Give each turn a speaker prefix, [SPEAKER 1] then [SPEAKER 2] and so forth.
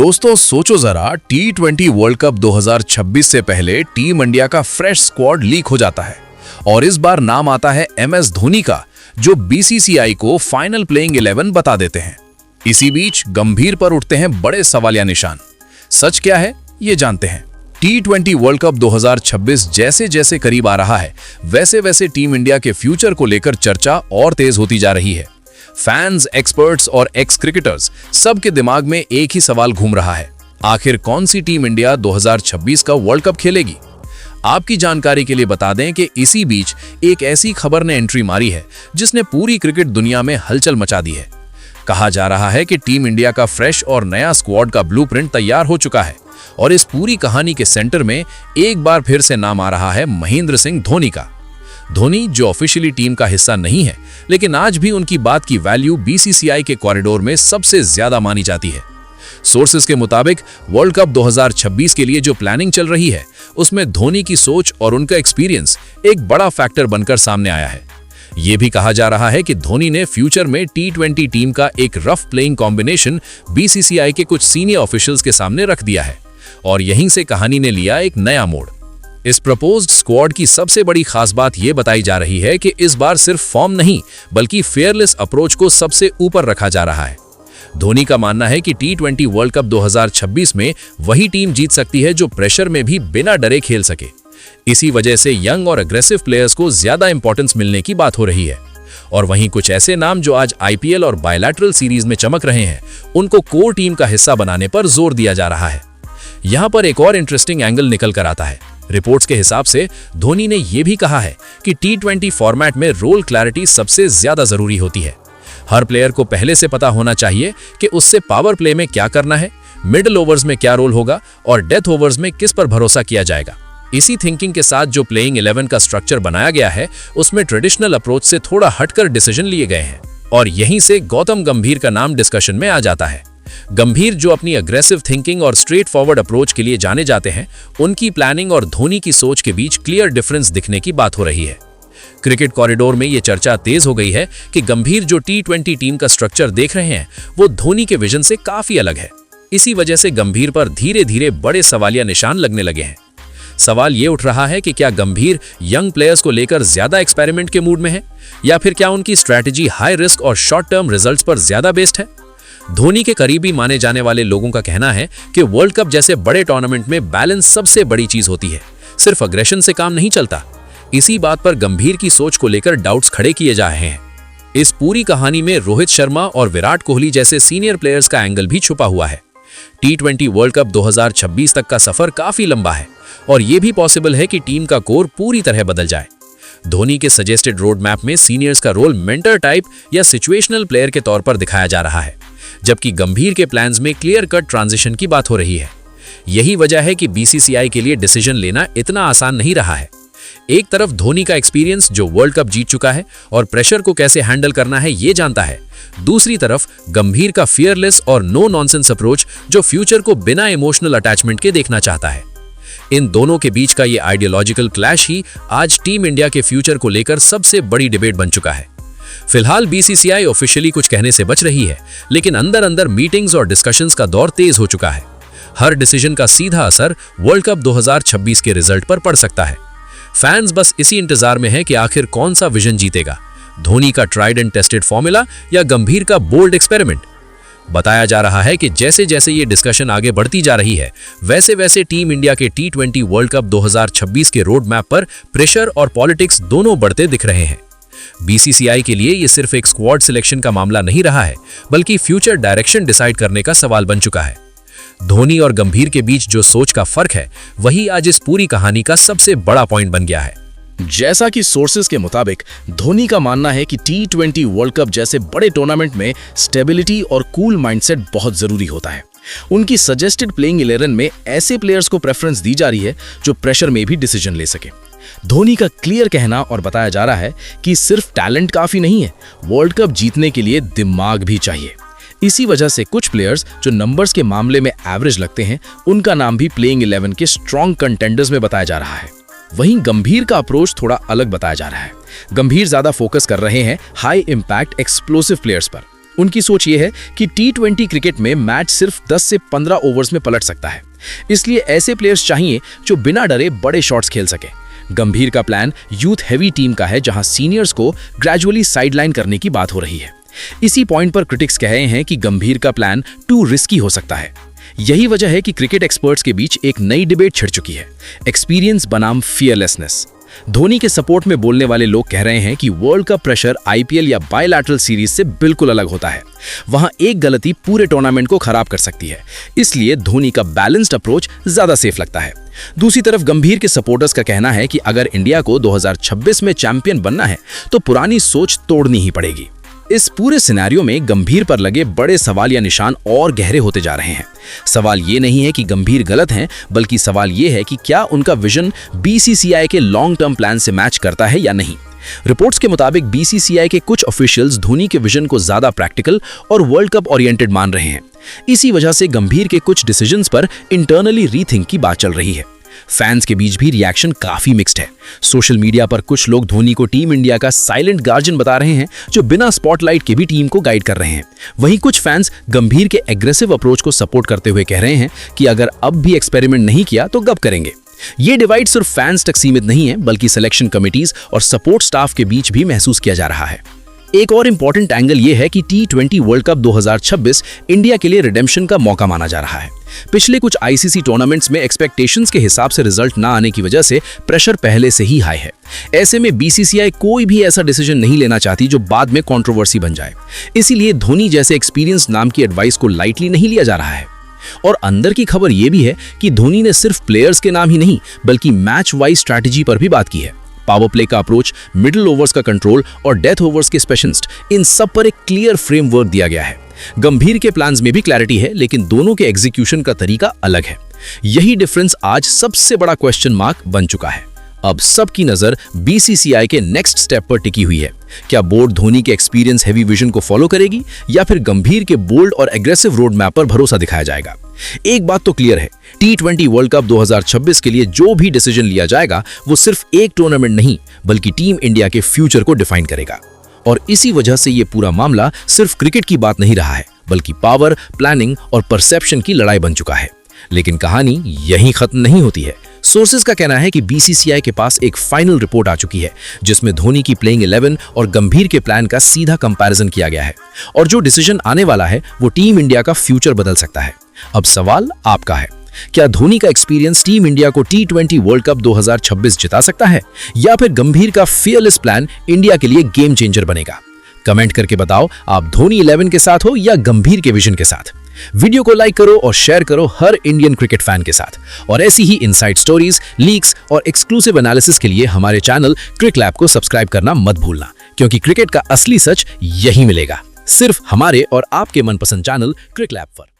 [SPEAKER 1] दोस्तों सोचो जरा, T20 वर्ल्ड कप 2026 से पहले टीम इंडिया का फ्रेश स्क्वाड लीक हो जाता है और इस बार नाम आता है MS धोनी का, जो BCCI को फाइनल प्लेइंग 11 बता देते हैं। इसी बीच गंभीर पर उठते हैं बड़े सवालिया निशान। सच क्या है, ये जानते हैं। T20 वर्ल्ड कप 2026 जैसे जैसे करीब आ रहा है, वैसे वैसे टीम इंडिया के फ्यूचर को लेकर चर्चा और तेज होती जा रही है। फैंस, एक्सपर्ट्स और एक्स क्रिकेटर्स सबके दिमाग में एक ही सवाल घूम रहा है, आखिर कौन सी टीम इंडिया 2026 का वर्ल्ड कप खेलेगी। आपकी जानकारी के लिए बता दें कि इसी बीच एक ऐसी खबर ने एंट्री मारी है जिसने पूरी क्रिकेट दुनिया में हलचल मचा दी है। कहा जा रहा है कि टीम इंडिया का फ्रेश और नया स्क्वाड का ब्लूप्रिंट तैयार हो चुका है और इस पूरी कहानी के सेंटर में एक बार फिर से नाम आ रहा है महेंद्र सिंह धोनी का। धोनी जो ऑफिशियली टीम का हिस्सा नहीं है, लेकिन आज भी उनकी बात की वैल्यू BCCI के कॉरिडोर में सबसे ज्यादा मानी जाती है। सोर्सेस के मुताबिक वर्ल्ड कप 2026 के लिए जो प्लानिंग चल रही है, उसमें धोनी की सोच और उनका एक्सपीरियंस एक बड़ा फैक्टर बनकर सामने आया है। यह भी कहा जा रहा है कि धोनी ने फ्यूचर में T20 टीम का एक रफ प्लेइंग कॉम्बिनेशन BCCI के कुछ सीनियर ऑफिशियल्स के सामने रख दिया है और यहीं से कहानी ने लिया एक नया मोड़। इस प्रपोज्ड स्क्वाड की सबसे बड़ी खास बात यह बताई जा रही है कि इस बार सिर्फ फॉर्म नहीं, बल्कि फेयरलेस अप्रोच को सबसे ऊपर रखा जा रहा है। धोनी का मानना है कि T20 वर्ल्ड कप 2026 में वही टीम जीत सकती है जो प्रेशर में भी बिना डरे खेल सके। इसी वजह से यंग और अग्रेसिव प्लेयर्स को ज्यादा इंपॉर्टेंस मिलने की बात हो रही है और वहीं कुछ ऐसे नाम जो आज IPL और बायलैटरल सीरीज में चमक रहे हैं, उनको कोर टीम का हिस्सा बनाने पर जोर दिया जा रहा है। यहां पर एक और इंटरेस्टिंग एंगल निकल कर आता है। रिपोर्ट्स के हिसाब से धोनी ने यह भी कहा है कि T20 फॉर्मेट में रोल क्लैरिटी सबसे ज्यादा जरूरी होती है। हर प्लेयर को पहले से पता होना चाहिए कि उससे पावर प्ले में क्या करना है, मिडिल ओवर्स में क्या रोल होगा और डेथ ओवर्स में किस पर भरोसा किया जाएगा। इसी थिंकिंग के साथ जो प्लेइंग 11 का स्ट्रक्चर बनाया गया है, उसमें ट्रेडिशनल अप्रोच से थोड़ा हटकर डिसीजन लिए गए हैं और यहीं से गौतम गंभीर का नाम डिस्कशन में आ जाता है। गंभीर जो अपनी अग्रेसिव थिंकिंग और स्ट्रेट फॉरवर्ड अप्रोच के लिए जाने जाते हैं, उनकी प्लानिंग और धोनी की सोच के बीच क्लियर डिफरेंस दिखने की बात हो रही है। क्रिकेट कॉरिडोर में यह चर्चा तेज हो गई है कि गंभीर जो T20 टीम का स्ट्रक्चर देख रहे हैं, वो धोनी के विजन से काफी अलग है। इसी वजह से गंभीर पर धीरे धीरे बड़े सवालिया निशान लगने लगे हैं। सवाल ये उठ रहा है कि क्या गंभीर यंग प्लेयर्स को लेकर ज्यादा एक्सपेरिमेंट के मूड में है, या फिर क्या उनकी स्ट्रैटेजी हाई रिस्क और शॉर्ट टर्म रिजल्ट्स पर ज्यादा बेस्ड है। धोनी के करीबी माने जाने वाले लोगों का कहना है कि वर्ल्ड कप जैसे बड़े टूर्नामेंट में बैलेंस सबसे बड़ी चीज होती है, सिर्फ अग्रेशन से काम नहीं चलता। इसी बात पर गंभीर की सोच को लेकर डाउट्स खड़े किए जा रहे हैं। इस पूरी कहानी में रोहित शर्मा और विराट कोहली जैसे सीनियर प्लेयर्स का एंगल भी छुपा हुआ है। T20 वर्ल्ड कप 2026 तक का सफर काफी लंबा है और यह भी पॉसिबल है कि टीम का कोर पूरी तरह बदल जाए। धोनी के सजेस्टेड रोड मैप में सीनियर्स का रोल मेंटर टाइप या सिचुएशनल प्लेयर के तौर पर दिखाया जा रहा है, जबकि गंभीर के प्लान्स में क्लियर कट ट्रांजिशन की बात हो रही है। यही वजह है कि BCCI के लिए डिसीजन लेना इतना आसान नहीं रहा है। एक तरफ धोनी का एक्सपीरियंस जो वर्ल्ड कप जीत चुका है और प्रेशर को कैसे हैंडल करना है ये जानता है, दूसरी तरफ गंभीर का फियरलेस और नो नॉनसेंस अप्रोच जो फ्यूचर को बिना इमोशनल अटैचमेंट के देखना चाहता है। इन दोनों के बीच का ये आइडियोलॉजिकल क्लैश ही आज टीम इंडिया के फ्यूचर को लेकर सबसे बड़ी डिबेट बन चुका है। फिलहाल BCCI ऑफिशियली कुछ कहने से बच रही है, लेकिन अंदर अंदर मीटिंग्स और डिस्कशंस का दौर तेज हो चुका है। हर डिसीजन का सीधा असर वर्ल्ड कप 2026 के रिजल्ट पर पड़ सकता है। फैंस बस इसी इंतजार में है कि आखिर कौन सा विजन जीतेगा, धोनी का ट्राइड एंड टेस्टेड फॉर्मूला या गंभीर का बोल्ड एक्सपेरिमेंट। बताया जा रहा है कि जैसे जैसे ये डिस्कशन आगे बढ़ती जा रही है, वैसे वैसे टीम इंडिया के T20 वर्ल्ड कप 2026 के रोड मैप पर प्रेशर और पॉलिटिक्स दोनों बढ़ते दिख रहे हैं। BCCI के लिए ये सिर्फ एक स्क्वाड सिलेक्शन का मामला नहीं रहा है, बल्कि फ्यूचर डायरेक्शन डिसाइड करने का सवाल बन चुका है। धोनी और गंभीर के बीच जो सोच का फर्क है, वही आज इस पूरी कहानी का सबसे बड़ा पॉइंट बन गया है।
[SPEAKER 2] जैसा कि सोर्सेस के मुताबिक धोनी का मानना है कि T20 वर्ल्ड कप जैसे बड़े टूर्नामेंट में स्टेबिलिटी और कूल माइंडसेट बहुत जरूरी होता है। उनकी सजेस्टेड प्लेइंग 11 में ऐसे प्लेयर्स को प्रेफरेंस दी जा रही है जो प्रेशर में भी डिसीजन ले सके। धोनी का क्लियर कहना और बताया जा रहा है कि सिर्फ टैलेंट काफी नहीं है, वर्ल्ड कप जीतने के लिए दिमाग भी चाहिए। इसी वजह से कुछ प्लेयर्स जो नंबर्स के मामले में एवरेज लगते हैं, उनका नाम भी प्लेइंग 11 के स्ट्रॉन्ग कंटेंडर्स में बताया जा रहा है। वहीं गंभीर का अप्रोच थोड़ा अलग बताया जा रहा है। गंभीर ज्यादा फोकस कर रहे हैं हाई इंपैक्ट एक्सप्लोसिव प्लेयर्स पर। उनकी सोच ये है कि T20 क्रिकेट में मैच सिर्फ 10 से 15 ओवर्स में पलट सकता है, इसलिए ऐसे प्लेयर्स चाहिए जो बिना डरे बड़े शॉट्स खेल सके। गंभीर का प्लान यूथ हैवी टीम का है, जहां सीनियर्स को ग्रेजुअली साइडलाइन करने की बात हो रही है। इसी पॉइंट पर क्रिटिक्स कह रहे हैं कि गंभीर का प्लान टू रिस्की हो सकता है। यही वजह है कि क्रिकेट एक्सपर्ट्स के बीच एक नई डिबेट छिड़ चुकी है, एक्सपीरियंस बनाम फियरलेसनेस। धोनी के सपोर्ट में बोलने वाले लोग कह रहे हैं कि वर्ल्ड कप प्रेशर आईपीएल या बायलैटरल सीरीज से बिल्कुल अलग होता है। वहां एक गलती पूरे टूर्नामेंट को खराब कर सकती है, इसलिए धोनी का बैलेंस्ड अप्रोच ज्यादा सेफ लगता है। दूसरी तरफ गंभीर के सपोर्टर्स का कहना है कि अगर इंडिया को 2026 में चैंपियन बनना है तो पुरानी सोच तोड़नी ही पड़ेगी। इस पूरे सिनेरियो में गंभीर पर लगे बड़े सवाल या निशान और गहरे होते जा रहे हैं। सवाल ये नहीं है कि गंभीर गलत हैं, बल्कि सवाल ये है कि क्या उनका विजन बीसीसीआई के लॉन्ग टर्म प्लान से मैच करता है या नहीं। रिपोर्ट्स के मुताबिक बीसीसीआई के कुछ ऑफिशियल्स धोनी के विजन को ज्यादा प्रैक्टिकल और वर्ल्ड कप ओरिएंटेड मान रहे हैं। इसी वजह से गंभीर के कुछ डिसीजंस पर इंटरनली रीथिंक की बात चल रही है। फैंस के बीच भी रिएक्शन काफी मिक्स्ड है। सोशल मीडिया पर कुछ लोग धोनी को टीम इंडिया का साइलेंट गार्जियन बता रहे हैं, जो बिना स्पॉटलाइट के भी टीम को गाइड कर रहे हैं। वहीं कुछ फैंस गंभीर के एग्रेसिव अप्रोच को सपोर्ट करते हुए कह रहे हैं कि अगर अब भी एक्सपेरिमेंट नहीं किया तो कब करेंगे। ये डिवाइड सिर्फ फैंस तक सीमित नहीं है, बल्कि सिलेक्शन कमिटीज और सपोर्ट स्टाफ के बीच भी महसूस किया जा रहा है। एक और इंपॉर्टेंट एंगल ये है कि T20 वर्ल्ड कप 2026 इंडिया के लिए रिडेम्पशन का मौका माना जा रहा है। पिछले कुछ आईसीसी टूर्नामेंट्स में एक्सपेक्टेशंस के हिसाब से रिजल्ट ना आने की वजह से प्रेशर पहले से ही हाई है। ऐसे में बीसीसीआई कोई भी ऐसा डिसीजन नहीं लेना चाहती जो बाद में कंट्रोवर्सी बन जाए। इसीलिए धोनी जैसे एक्सपीरियंस नाम की एडवाइस को लाइटली नहीं लिया जा रहा है। और अंदर की खबर यह भी है कि धोनी ने सिर्फ प्लेयर्स के नाम ही नहीं, बल्कि मैच वाइज स्ट्रैटेजी पर भी बात की है। पावर प्ले का अप्रोच, मिडिल ओवर्स का कंट्रोल और डेथ ओवर्स के स्पेशलिस्ट, इन सब पर एक क्लियर फ्रेमवर्क दिया गया है। गंभीर के प्लान्स में भी क्लैरिटी है, लेकिन दोनों के एग्जीक्यूशन का तरीका अलग है। यही डिफरेंस आज सबसे बड़ा क्वेश्चन मार्क बन चुका है। अब सबकी नजर बीसीसीआई के नेक्स्ट स्टेप पर टिकी हुई है। क्या बोर्ड धोनी के एक्सपीरियंस हैवी विजन को फॉलो करेगी, या फिर गंभीर के बोल्ड और एग्रेसिव रोड मैप पर भरोसा दिखाया जाएगा। एक बात तो क्लियर है, T20 वर्ल्ड कप 2026 के लिए जो भी डिसीजन लिया जाएगा वो सिर्फ एक टूर्नामेंट नहीं, बल्कि टीम इंडिया के फ्यूचर को डिफाइन करेगा। और इसी वजह से ये पूरा मामला सिर्फ क्रिकेट की बात नहीं रहा है, बल्कि पावर, प्लानिंग और परसेप्शन की लड़ाई बन चुका है। लेकिन कहानी यहीं खत्म नहीं होती है। सोर्सेज का कहना है कि बीसीसीआई के पास एक फाइनल रिपोर्ट आ चुकी है, जिसमें धोनी की प्लेइंग 11 और गंभीर के प्लान का सीधा कंपैरिजन किया गया है। और जो डिसीजन आने वाला है वो टीम इंडिया का फ्यूचर बदल सकता है। अब सवाल आपका है, क्या धोनी का एक्सपीरियंस टीम इंडिया को T20 वर्ल्ड कप 2026 जिता सकता है, या फिर गंभीर का फियरलेस प्लान इंडिया के लिए गेम चेंजर बनेगा? कमेंट करके बताओ, आप धोनी 11 के साथ हो या गंभीर के विजन के साथ। वीडियो को लाइक करो और शेयर करो हर इंडियन क्रिकेट फैन के साथ। और ऐसी ही इनसाइड स्टोरीज, लीक्स और एक्सक्लूसिव एनालिसिस के लिए हमारे चैनल क्रिक लैब को सब्सक्राइब करना मत भूलना, क्योंकि क्रिकेट का असली सच यही मिलेगा, सिर्फ हमारे और आपके मनपसंद चैनल क्रिक लैब पर।